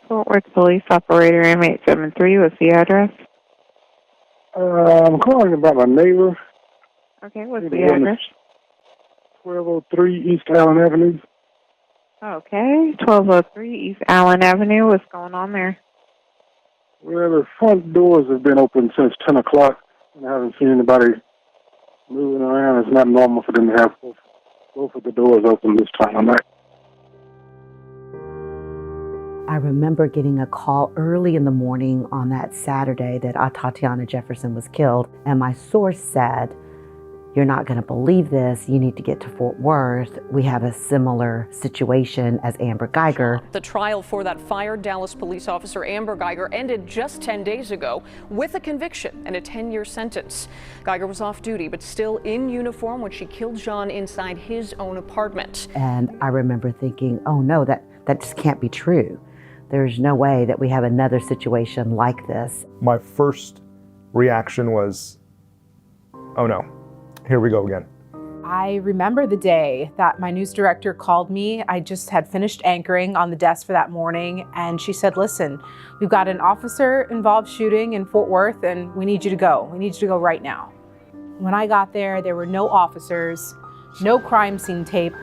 Fort Worth Police Operator M873, what's the address? I'm calling about my neighbor. Okay, what's the address? 1203 East Allen Avenue. Okay, 1203 East Allen Avenue. What's going on there? Well, the front doors have been open since 10 o'clock, and I haven't seen anybody moving around. It's not normal for them to have both of the doors open this time of night. I remember getting a call early in the morning on that Saturday that Atatiana Jefferson was killed, and my source said, "You're not going to believe this. You need to get to Fort Worth. We have a similar situation as Amber Geiger." The trial for that fired Dallas police officer Amber Geiger ended just 10 days ago with a conviction and a 10-year sentence. Geiger was off duty but still in uniform when she killed John inside his own apartment. And I remember thinking, oh no, that just can't be true. There's no way that we have another situation like this. My first reaction was, oh no. Here we go again. I remember the day that my news director called me. I just had finished anchoring on the desk for that morning, and she said, listen, we've got an officer-involved shooting in Fort Worth, and we need you to go. We need you to go right now. When I got there were no officers, no crime scene tape.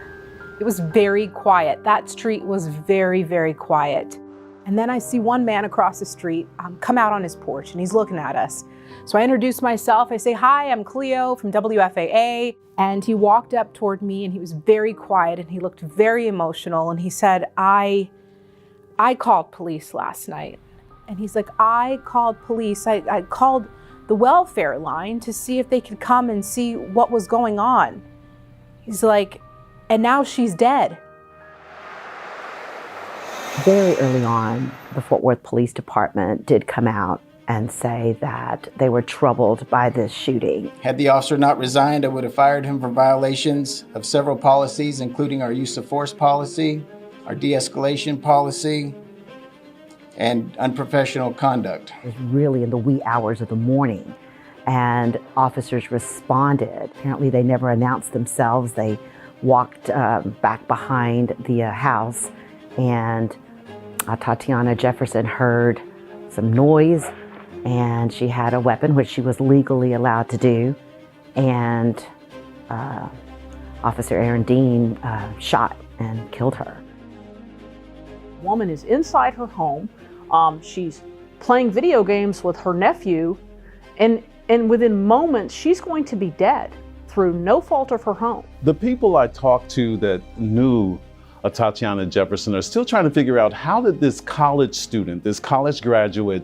It was very quiet. That street was very, very quiet. And then I see one man across the street come out on his porch, and he's looking at us. So I introduce myself. I say, hi, I'm Cleo from WFAA. And he walked up toward me, and he was very quiet, and he looked very emotional. And he said, I called police last night. And he's like, I called police. I called the welfare line to see if they could come and see what was going on. He's like, and now she's dead. Very early on, the Fort Worth Police Department did come out and say that they were troubled by this shooting. Had the officer not resigned, I would have fired him for violations of several policies, including our use of force policy, our de-escalation policy, and unprofessional conduct. It was really in the wee hours of the morning, and officers responded. Apparently they never announced themselves. They walked back behind the house, and Atatiana Jefferson heard some noise, and she had a weapon, which she was legally allowed to do, and Officer Aaron Dean shot and killed her. The woman is inside her home. She's playing video games with her nephew, and within moments, she's going to be dead through no fault of her own. The people I talked to that knew Atatiana Jefferson are still trying to figure out, how did this college student, this college graduate,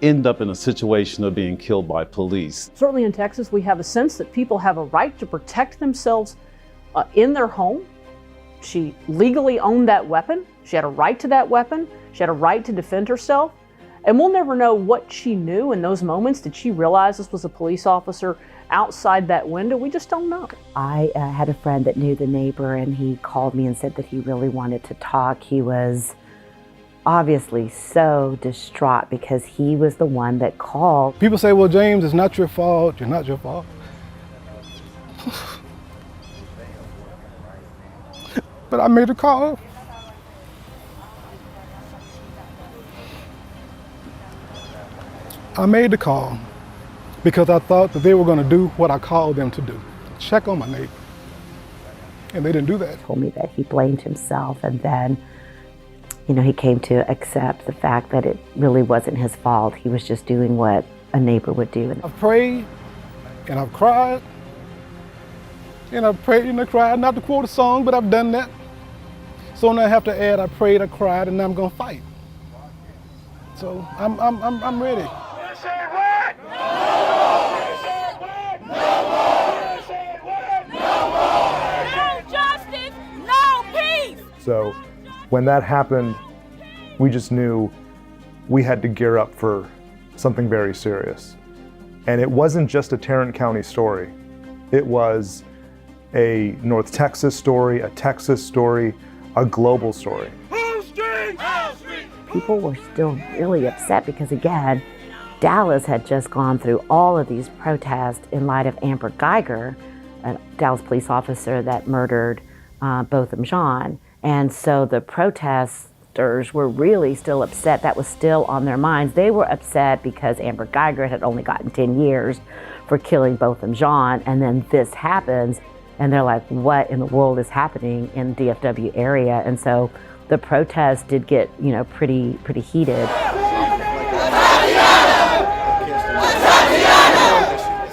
end up in a situation of being killed by police? Certainly in Texas, we have a sense that people have a right to protect themselves in their home. She legally owned that weapon. She had a right to that weapon. She had a right to defend herself. And we'll never know what she knew in those moments. Did she realize this was a police officer outside that window? We just don't know. I had a friend that knew the neighbor, and he called me and said that he really wanted to talk. He was obviously so distraught because he was the one that called. People say, well, James, it's not your fault. You're not your fault. But I made a call. I made the call because I thought that they were going to do what I called them to do, check on my neighbor. And they didn't do that. He told me that he blamed himself, and then, he came to accept the fact that it really wasn't his fault. He was just doing what a neighbor would do. I've prayed and I've cried. And I've prayed and I cried, not to quote a song, but I've done that. So now I have to add, I prayed, I cried, and now I'm going to fight. So I'm ready. So when that happened, we just knew we had to gear up for something very serious. And it wasn't just a Tarrant County story. It was a North Texas story, a Texas story, a global story. People were still really upset because, again, Dallas had just gone through all of these protests in light of Amber Geiger, a Dallas police officer that murdered Botham Jean. And so the protests officers were really still upset. That was still on their minds. They were upset because Amber Geiger had only gotten 10 years for killing both of John, and then this happens, and they're like, what in the world is happening in the DFW area? And so the protest did get, pretty heated.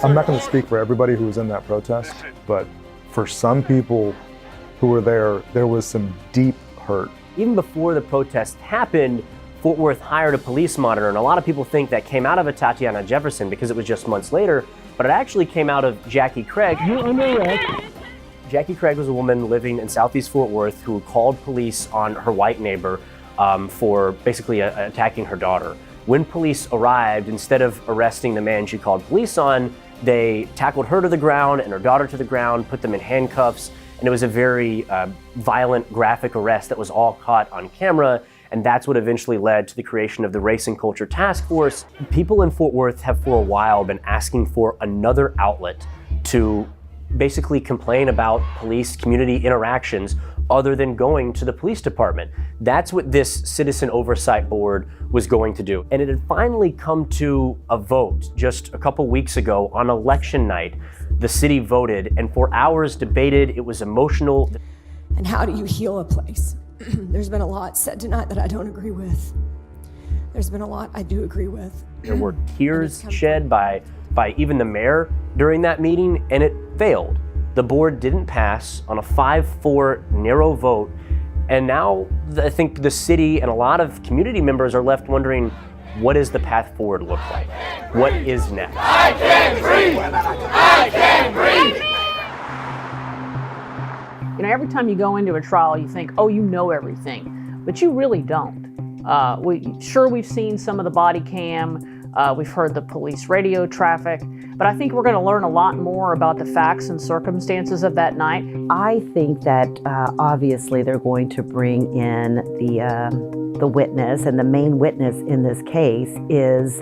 I'm not going to speak for everybody who was in that protest, but for some people who were there was some deep hurt. Even before the protest happened, Fort Worth hired a police monitor, and a lot of people think that came out of Atatiana Jefferson because it was just months later, but it actually came out of Jackie Craig. You're under arrest. Jackie Craig was a woman living in Southeast Fort Worth who called police on her white neighbor for basically attacking her daughter. When police arrived, instead of arresting the man she called police on, they tackled her to the ground and her daughter to the ground, put them in handcuffs, and it was a very violent, graphic arrest that was all caught on camera, and that's what eventually led to the creation of the Race and Culture Task Force. People in Fort Worth have for a while been asking for another outlet to basically complain about police community interactions other than going to the police department. That's what this Citizen Oversight Board was going to do. And it had finally come to a vote just a couple weeks ago on election night. The city voted and for hours debated. It was emotional. And how do you heal a place? There's been a lot said tonight that I don't agree with. There's been a lot I do agree with. There were tears shed by even the mayor during that meeting, and it failed. The board didn't pass on a 5-4 narrow vote, and now I think the city and a lot of community members are left wondering, what does the path forward look like? What is next? I can't breathe! I can't breathe! Every time you go into a trial, you think, oh, you know everything, but you really don't. We've seen some of the body cam, we've heard the police radio traffic, but I think we're going to learn a lot more about the facts and circumstances of that night. I think that obviously they're going to bring in the witness, and the main witness in this case is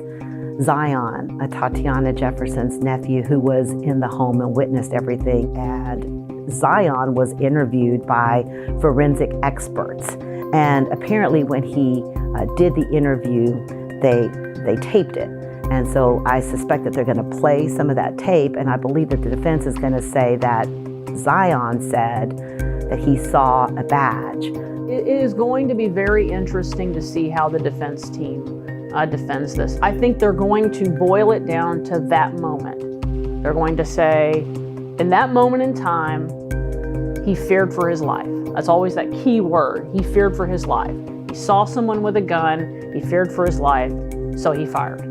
Zion, Atatiana Jefferson's nephew, who was in the home and witnessed everything. And Zion was interviewed by forensic experts, and apparently when he did the interview, they taped it. And so I suspect that they're going to play some of that tape, and I believe that the defense is going to say that Zion said that he saw a badge. It is going to be very interesting to see how the defense team defends this. I think they're going to boil it down to that moment. They're going to say, in that moment in time, he feared for his life. That's always that key word. He feared for his life. He saw someone with a gun, he feared for his life, so he fired.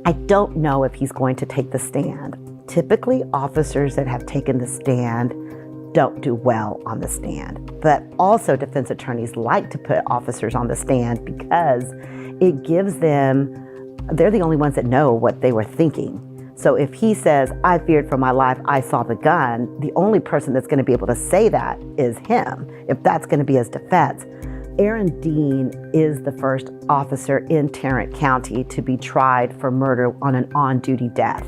I don't know if he's going to take the stand. Typically, officers that have taken the stand don't do well on the stand. But also defense attorneys like to put officers on the stand because it gives them, they're the only ones that know what they were thinking. So if he says, I feared for my life, I saw the gun, the only person that's going to be able to say that is him, if that's going to be his defense. Aaron Dean is the first officer in Tarrant County to be tried for murder on an on-duty death.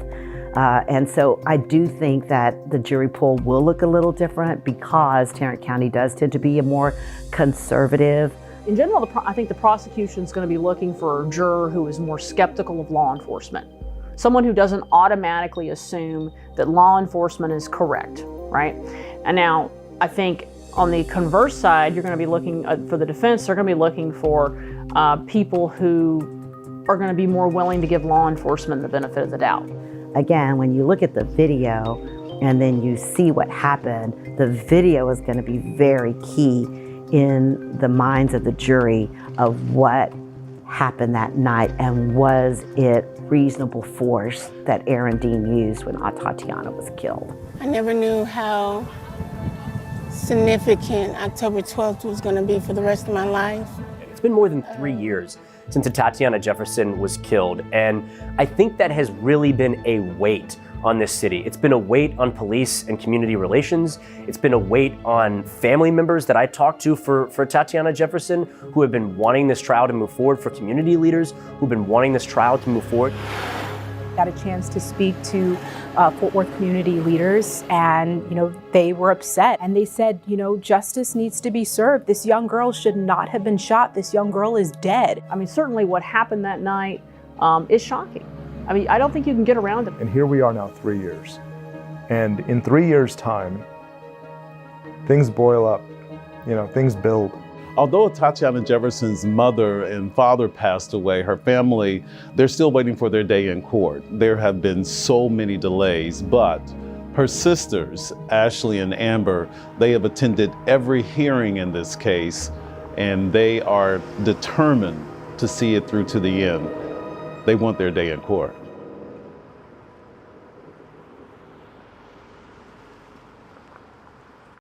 And so I do think that the jury pool will look a little different because Tarrant County does tend to be a more conservative. In general, I think the prosecution is going to be looking for a juror who is more skeptical of law enforcement. Someone who doesn't automatically assume that law enforcement is correct, right? And now, I think on the converse side, you're going to be looking for the defense, they're going to be looking for people who are going to be more willing to give law enforcement the benefit of the doubt. Again, when you look at the video and then you see what happened, the video is going to be very key in the minds of the jury of what happened that night and was it reasonable force that Aaron Dean used when Atatiana was killed. I never knew how significant October 12th was going to be for the rest of my life. It's been more than 3 years since Atatiana Jefferson was killed, and I think that has really been a weight on this city. It's been a weight on police and community relations. It's been a weight on family members that I talked to for Atatiana Jefferson who have been wanting this trial to move forward, for community leaders who've been wanting this trial to move forward. Got a chance to speak to Fort Worth community leaders, and they were upset, and they said, justice needs to be served. This young girl should not have been shot. This young girl is dead. I mean, certainly what happened that night is shocking. I mean, I don't think you can get around it. And here we are now 3 years. And in 3 years' time, things boil up, things build. Although Atatiana Jefferson's mother and father passed away, her family, they're still waiting for their day in court. There have been so many delays, but her sisters, Ashley and Amber, they have attended every hearing in this case, and they are determined to see it through to the end. They want their day in court.